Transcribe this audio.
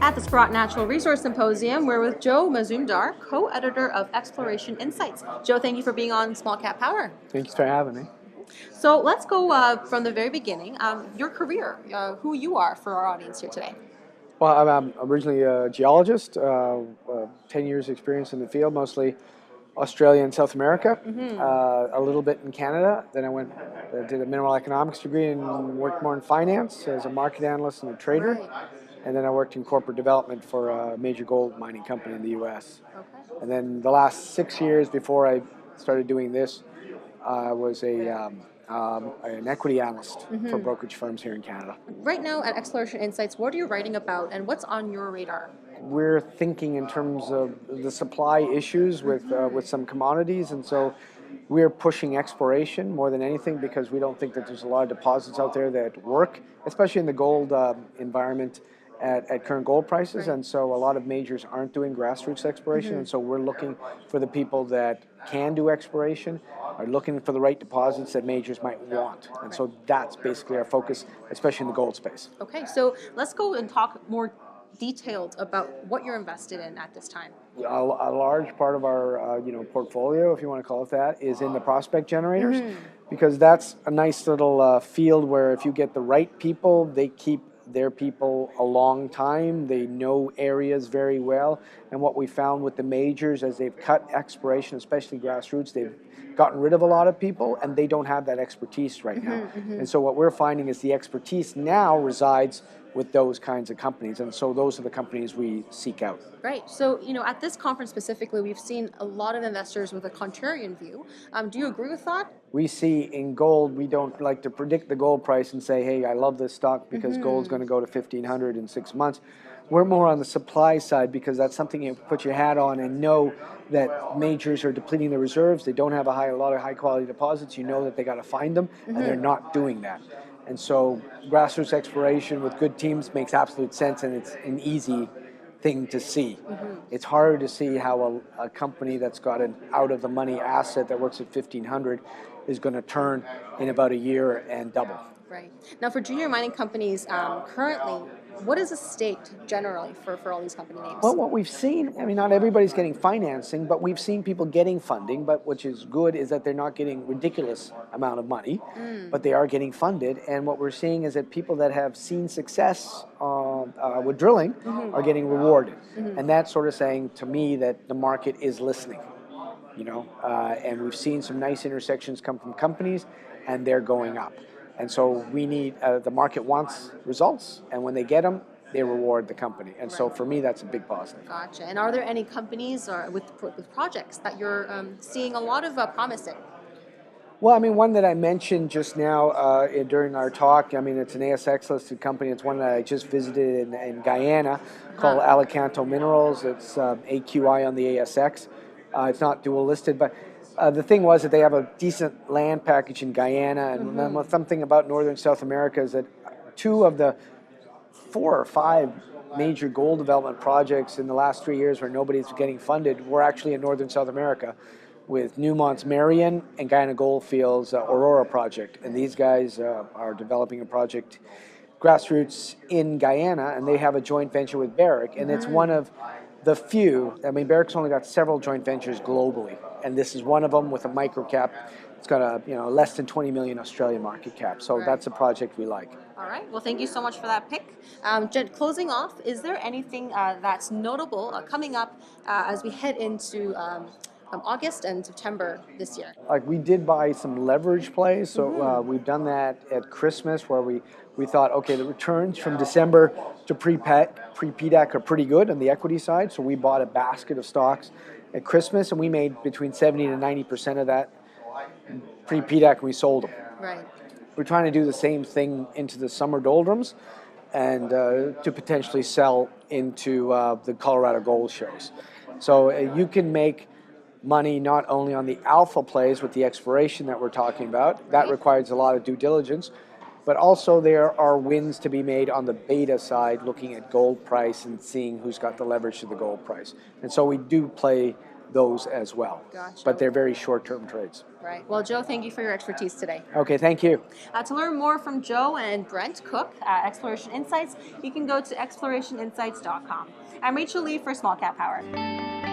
At the Sprott Natural Resource Symposium, we're with Joe Mazumdar, co-editor of Exploration Insights. Joe, thank you for being on SmallCapPower. Thanks for having me. So let's go from the very beginning. Your career, who you are for our audience here today. Well, I'm originally a geologist, 10 years experience in the field, mostly Australia and South America, a little bit in Canada. Then I did a mineral economics degree and worked more in finance as a market analyst and a trader. Right. And then I worked in corporate development for a major gold mining company in the U.S. Okay. And then the last 6 years before I started doing this, I was an equity analyst for brokerage firms here in Canada. Right now at Exploration Insights, what are you writing about and what's on your radar? We're thinking in terms of the supply issues with some commodities, and so we're pushing exploration more than anything because we don't think that there's a lot of deposits out there that work, especially in the gold environment at current gold prices. Right. And so a lot of majors aren't doing grassroots exploration, and so we're looking for the people that can do exploration, are looking for the right deposits that majors might want. And so that's basically our focus, especially in the gold space. Okay, so let's go and talk more detailed about what you're invested in at this time. A large part of our portfolio, if you want to call it that, is in the prospect generators, because that's a nice little field where if you get the right people, they keep their people a long time. They know areas very well. And what we found with the majors, as they've cut exploration, especially grassroots, they've gotten rid of a lot of people and they don't have that expertise right now. And so what we're finding is the expertise now resides with those kinds of companies, and so those are the companies we seek out. Right. So, at this conference specifically, we've seen a lot of investors with a contrarian view. Do you agree with that? We see in gold, we don't like to predict the gold price and say, hey, I love this stock because gold's going to go to 1,500 in 6 months. We're more on the supply side because that's something you put your hat on and know that majors are depleting the reserves. They don't have a lot of high quality deposits. You know that they got to find them, and they're not doing that. And so grassroots exploration with good teams makes absolute sense, and it's an easy thing to see. It's harder to see how a company that's got an out-of-the-money asset that works at 1,500 is going to turn in about a year and double. Right. Now, for junior mining companies, currently, what is the state generally for all these company names? Well, what we've seen, not everybody's getting financing, but we've seen people getting funding, but which is good is that they're not getting ridiculous amount of money, but they are getting funded. And what we're seeing is that people that have seen success with drilling are getting rewarded. And that's sort of saying to me that the market is listening, and we've seen some nice intersections come from companies and they're going up. And so we need, the market wants results, and when they get them, they reward the company. And so for me, that's a big positive. Gotcha. And are there any companies or with projects that you're seeing a lot of promise in? Well, one that I mentioned just now during our talk, it's an ASX-listed company. It's one that I just visited in Guyana called Alicanto Minerals. It's AQI on the ASX. It's not dual-listed, but the thing was that they have a decent land package in Guyana, and something about northern South America is that 2 of the 4 or 5 major gold development projects in the last 3 years where nobody's getting funded were actually in northern South America, with Newmont's Marion and Guyana Goldfields' Aurora project. And these guys are developing a project grassroots in Guyana, and they have a joint venture with Barrick, and it's one of the few. Barrick's only got several joint ventures globally, and this is one of them with a micro cap. It's got a less than 20 million Australian market cap. So that's a project we like. All right. Well, thank you so much for that pick. Jen, closing off, is there anything that's notable coming up as we head into August and September this year? Like, we did buy some leverage plays, so we've done that at Christmas, where we thought, okay, the returns from December to pre-PDAC are pretty good on the equity side, so we bought a basket of stocks at Christmas, and we made between 70 to 90% of that pre-PDAC, and we sold them. Right. We're trying to do the same thing into the summer doldrums, and to potentially sell into the Colorado gold shows. So you can make money not only on the alpha plays with the exploration that we're talking about, that requires a lot of due diligence, but also there are wins to be made on the beta side, looking at gold price and seeing who's got the leverage to the gold price. And so we do play those as well. Gotcha. But they're very short-term trades. Right. Well, Joe, thank you for your expertise today. Okay, thank you. To learn more from Joe and Brent Cook at Exploration Insights, you can go to explorationinsights.com. I'm Rachel Lee for Small Cap Power.